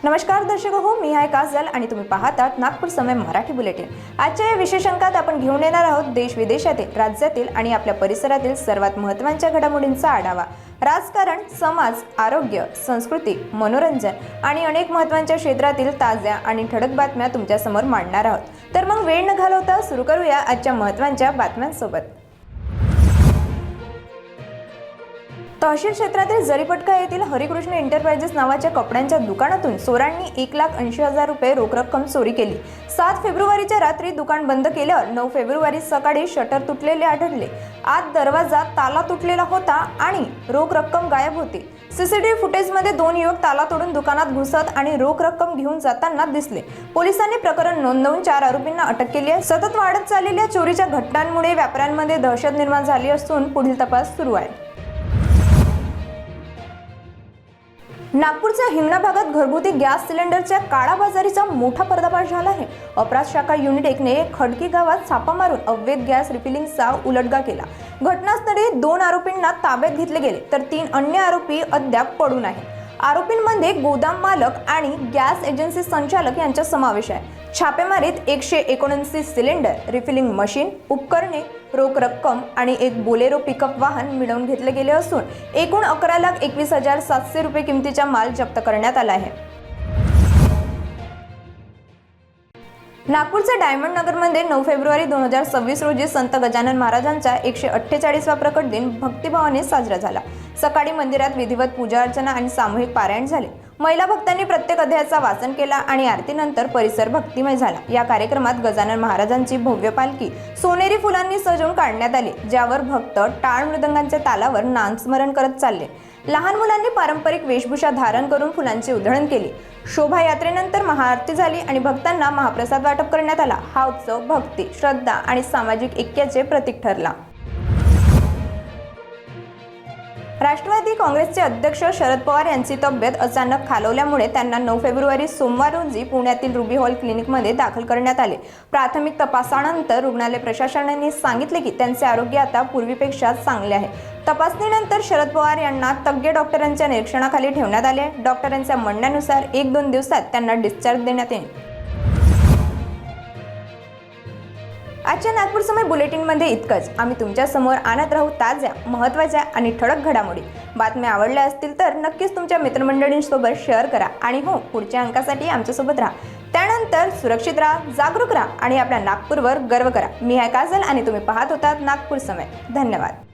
नमस्कार दर्शक हो, मी आहे काजल आणि तुम्ही पाहतात नागपूर समय मराठी बुलेटिन। आजच्या या विशेष अंकात आपण घेऊन येणार आहोत देश विदेशातील, राज्यातील आणि आपल्या परिसरातील सर्वात महत्त्वाच्या घडामोडींचा आढावा। राजकारण, समाज, आरोग्य, संस्कृती, मनोरंजन आणि अनेक महत्त्वाच्या क्षेत्रातील ताज्या आणि ठळक बातम्या तुमच्या समोर मांडणार आहोत। तर मग वेळ न घालवता सुरू करूया आजच्या महत्त्वाच्या बातम्यांसोबत। तहसील क्षेत्रातील जरीपटका येथील हरिकृष्ण एंटरप्राइजेस नावाच्या कपड्यांच्या दुकानातून चोरांनी 1,80,000 रुपये रोख रक्कम चोरी केली। 7 फेब्रुवारीच्या रात्री दुकान बंद केल्यावर 9 फेब्रुवारी सकाळी शटर तुटलेले आढळले। आत दरवाजा ताला तुटलेला होता आणि रोख रक्कम गायब होती। सीसीटीव्ही फुटेजमध्ये 2 युवक ताला तोडून दुकानात घुसत आणि रोख रक्कम घेऊन जाताना दिसले। पोलिसांनी प्रकरण नोंदवून 4 आरोपींना अटक केली आहे। सतत वाढत चाललेल्या चोरीच्या घटनांमुळे व्यापाऱ्यांमध्ये दहशत निर्माण झाली असून पुढील तपास सुरू आहे। नागपूरच्या हिंगणा भागात घरगुती गॅस सिलेंडरच्या काळाबाजारीचा मोठा पर्दाफाश झाला आहे। अपराध शाखा युनिट 1 ने खडकी गावात छापा मारून अवैध गॅस रिफिलिंगचा उलटगा केला। घटनास्थळी 2 आरोपींना ताब्यात घेतले गेले तर 3 अन्य आरोपी अद्याप पळून आहेत। आरोपींमध्ये गोदाम मालक आणि गॅस एजन्सी संचालक यांचा समावेश आहे। छापेमारीत 179 सिलेंडर, रिफिलिंग मशीन, उपकरणे, रोख रक्कम आणि एक बोलेरो पिकअप वाहन मिळवून घेतले गेले असून एकूण 11,21,700 रुपये किमतीचा माल जप्त करण्यात आला आहे। नागपूरच्या डायमंड नगरमध्ये 9 फेब्रुवारी 2026 रोजी संत गजानन महाराजांचा 148वा प्रकट दिन भक्तिभावाने साजरा झाला। सकाळी मंदिरात विधिवत पूजा अर्चना आणि सामूहिक पारायण झाले। महिला भक्तांनी प्रत्येक अध्यायाचा वाचन केला आणि आरतीनंतर परिसर भक्तिमय झाला। या कार्यक्रमात गजानन महाराजांची भव्य पालखी सोनेरी फुलांनी सजवून काढण्यात आली, ज्यावर भक्त टाळ मृदंगांच्या तालावर नामस्मरण करत चालले। लहान मुलांनी पारंपरिक वेशभूषा धारण करून फुलांची उधळण केली। शोभायात्रेनंतर महाआरती झाली आणि भक्तांना महाप्रसाद वाटप करण्यात आला। हा उत्सव भक्ती, श्रद्धा आणि सामाजिक ऐक्याचे प्रतीक ठरला। राष्ट्रवादी काँग्रेसचे अध्यक्ष शरद पवार यांची तब्येत अचानक खालावल्यामुळे त्यांना 9 फेब्रुवारी सोमवार रोजी पुण्यातील रुबी हॉल क्लिनिकमध्ये दाखल करण्यात आले। प्राथमिक तपासानंतर रुग्णालय प्रशासनाने सांगितले की त्यांचे आरोग्य आता पूर्वीपेक्षा चांगले आहे। तपासणीनंतर शरद पवार यांना तज्ञ डॉक्टरांच्या निरीक्षणाखाली ठेवण्यात आले। डॉक्टरांच्या म्हणण्यानुसार 1-2 दिवसात त्यांना डिस्चार्ज देण्यात येईल। आजच्या नागपूर समय बुलेटिनमध्ये इतकंच। आम्ही तुमच्या समोर आणत राहू ताज्या, महत्त्वाच्या आणि ठळक घडामोडी। बातम्या आवडल्या असतील तर नक्कीच तुमच्या मित्रमंडळींसोबत शेअर करा आणि हो, पुढच्या अंकासाठी आमच्यासोबत राहा। त्यानंतर सुरक्षित राहा, जागरूक राहा आणि आपल्या नागपूरवर गर्व करा। मी आहे काजल आणि तुम्ही पाहत होतात नागपूर समय। धन्यवाद।